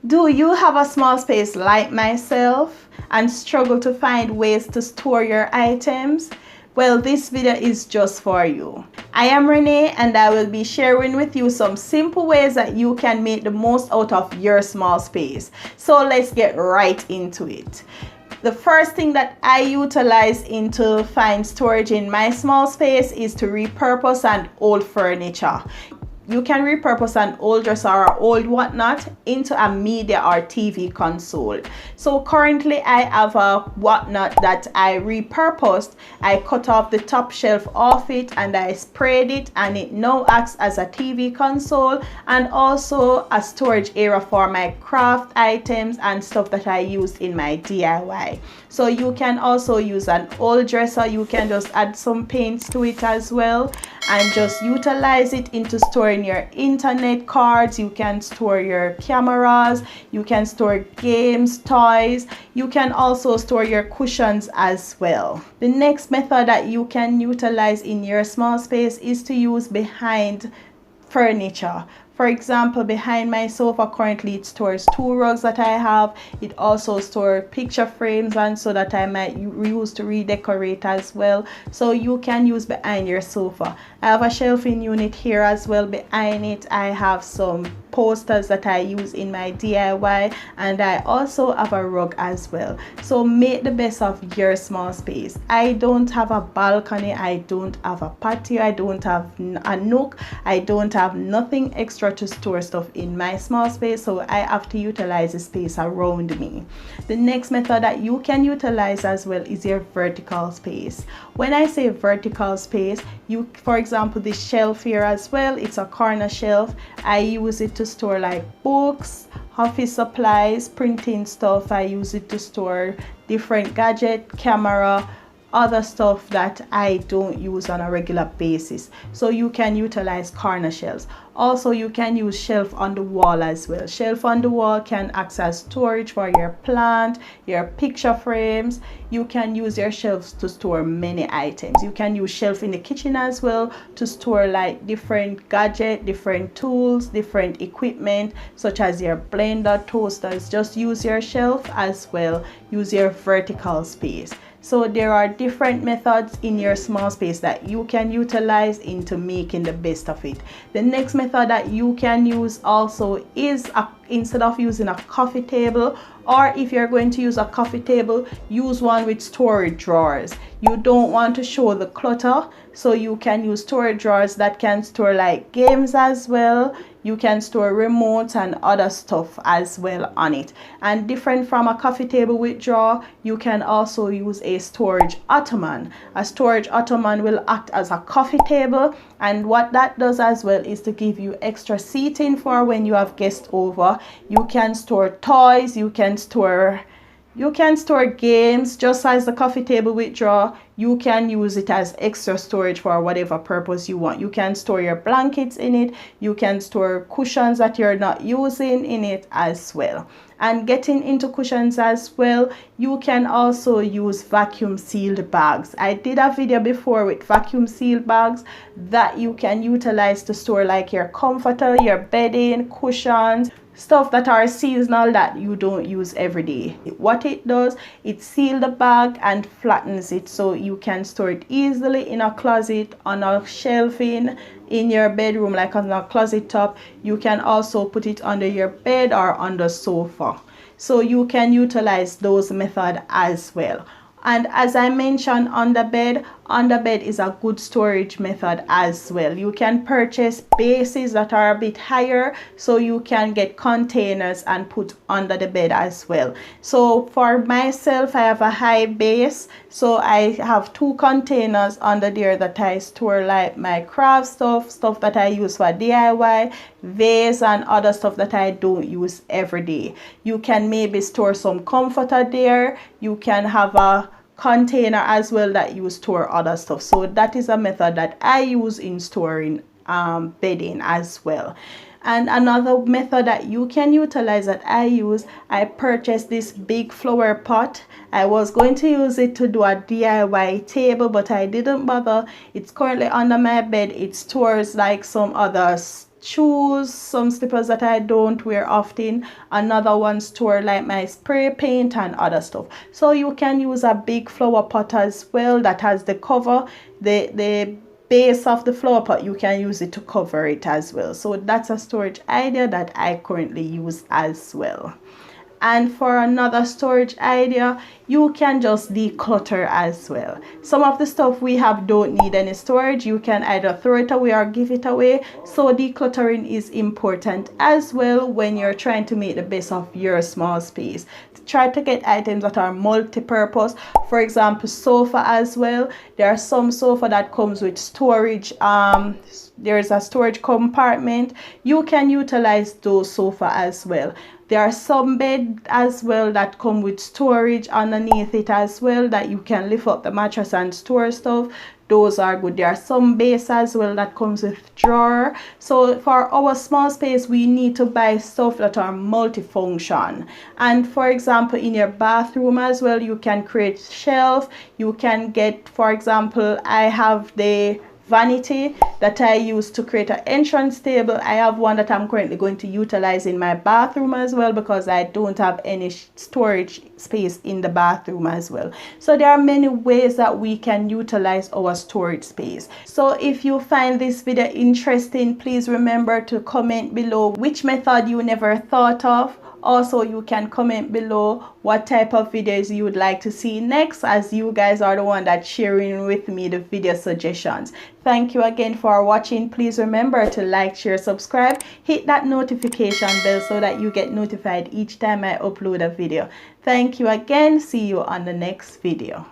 Do you have a small space like myself and struggle to find ways to store your items? Well, this video is just for you. I am Renee and I will be sharing with you some simple ways that you can make the most out of your small space. So let's get right into it. The first thing that I utilize to find storage in my small space is to repurpose an old furniture. You can repurpose an old dresser or old whatnot into a media or TV console. So currently I have a whatnot that I repurposed. I cut off the top shelf off it and I sprayed it, and it now acts as a TV console and also a storage area for my craft items and stuff that I use in my DIY. So you can also use an old dresser. You can just add some paints to it as well and just utilize it into storing your internet cards. You can store your cameras, you can store games, toys, you can also store your cushions as well. The next method that you can utilize in your small space is to use behind furniture. For example, behind my sofa currently it stores 2 rugs that I have. It also stores picture frames and so that I might use to redecorate as well. So you can use behind your sofa. I have a shelving unit here as well. Behind it I have some posters that I use in my DIY, and I also have a rug as well. So make the best of your small space. I don't have a balcony, I don't have a patio, I don't have a nook, I don't have nothing extra to store stuff in my small space, so I have to utilize the space around me. The next method that you can utilize as well is your vertical space. When I say vertical space, for example, this shelf here as well, it's a corner shelf. I use it to store like books, office supplies, printing stuff. I use it to store different gadget, camera, other stuff that I don't use on a regular basis. So you can utilize corner shelves. Also, you can use shelf on the wall as well. Shelf on the wall can act as storage for your plant, your picture frames. You can use your shelves to store many items. You can use shelf in the kitchen as well to store like different gadgets, different tools, different equipment such as your blender, toasters. Just use your shelf as well. Use your vertical space. So there are different methods in your small space that you can utilize into making the best of it. The next method that you can use also is instead of using a coffee table, or if you're going to use a coffee table, use one with storage drawers. You don't want to show the clutter, so you can use storage drawers that can store like games as well. You can store remotes and other stuff as well on it. And different from a coffee table with drawer, you can also use a storage ottoman. A storage ottoman will act as a coffee table, and what that does as well is to give you extra seating for when you have guests over. You can store toys, you can store games. Just as the coffee table with drawer, you can use it as extra storage for whatever purpose you want. You can store your blankets in it. You can store cushions that you're not using in it as well. And getting into cushions as well, you can also use vacuum sealed bags. I did a video before with vacuum sealed bags that you can utilize to store like your comforter, your bedding, cushions, stuff that are seasonal that you don't use every day. What it does, it seals the bag and flattens it so you can store it easily in a closet, on a shelving, in your bedroom, like on a closet top. You can also put it under your bed or on the sofa. So you can utilize those methods as well. And as I mentioned, on the bed is a good storage method as well. You can purchase bases that are a bit higher, so you can get containers and put under the bed as well. So for myself, I have a high base, so I have 2 containers under there that I store like my craft stuff that I use for DIY, vase and other stuff that I don't use every day. You can maybe store some comforter there. You can have a container as well that you store other stuff. So that is a method that I use in storing bedding as well. And another method that you can utilize that I purchased this big flower pot. I was going to use it to do a DIY table, but I didn't bother. It's currently under my bed. It stores like some other shoes, some slippers that I don't wear often. Another one store like my spray paint and other stuff. So you can use a big flower pot as well that has the cover, the base of the flower pot. You can use it to cover it as well. So that's a storage idea that I currently use as well. And for another storage idea, you can just declutter as well. Some of the stuff we have don't need any storage. You can either throw it away or give it away. So decluttering is important as well when you're trying to make the best of your small space. Try to get items that are multi-purpose. For example, sofa as well. There are some sofa that comes with storage. There's a storage compartment. You can utilize those sofa as well. There are some bed as well that come with storage underneath it as well, that you can lift up the mattress and store stuff. Those are good. There are some base as well that comes with drawer. So for our small space, we need to buy stuff that are multifunction. And for example, in your bathroom as well, you can create shelf. You can get, for example, I have the vanity that I use to create an entrance table. I have one that I'm currently going to utilize in my bathroom as well, because I don't have any storage space in the bathroom as well. So there are many ways that we can utilize our storage space. So if you find this video interesting, please remember to comment below which method you never thought of. Also, you can comment below what type of videos you would like to see next, as you guys are the one that's sharing with me the video suggestions. Thank you again for watching. Please remember to like, share, subscribe, hit that notification bell so that you get notified each time I upload a video. Thank you again. See you on the next video.